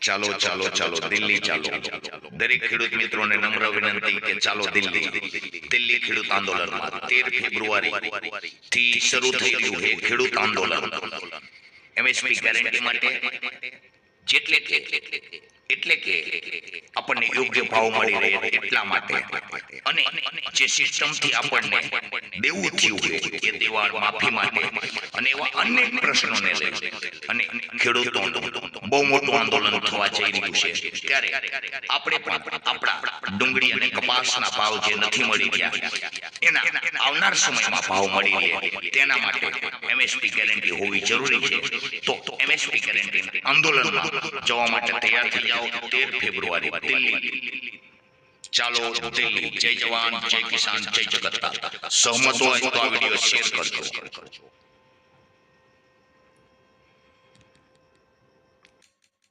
ચાલો ચાલો ચાલો દિલ્હી ચાલો. દરેક ખેડૂત મિત્રોને નમ્ર વિનંતી કે ચાલો દિલ્હી. દિલ્હી ખેડૂત આંદોલનમાં 13 ફેબ્રુઆરી થી શરૂ થઈ ગયું છે ખેડૂત આંદોલન. એમએસપી ગેરંટી માટે એટલે કે આપણને યોગ્ય ભાવ મળી રહે એટલા માટે, અને જે સિસ્ટમથી આપણને દેવું થયું છે એ દેવા માફી માટે, અને એવા અનેક પ્રશ્નોને લઈ અને ખેડૂતોનું બહુ મોટું આંદોલન થવા જઈ રહ્યું છે. ત્યારે આપણે પણ આપણા ડુંગળી અને કપાસના ભાવ જે નથી મળી રહ્યા એના આવનાર સમયમાં ભાવ મળી રહે તેના માટે એમએસપી ગેરંટી હોવી જરૂરી છે. તો એમએસપી ગેરંટી આંદોલનમાં જવા માટે તૈયાર થઈ જાઓ. 13 ફેબ્રુઆરી દિલ્હી. ચાલો દિલ્હી. જય જવાન, જય કિસાન, જય જગત. સહમત હોય તો આ વિડીયો શેર કરજો.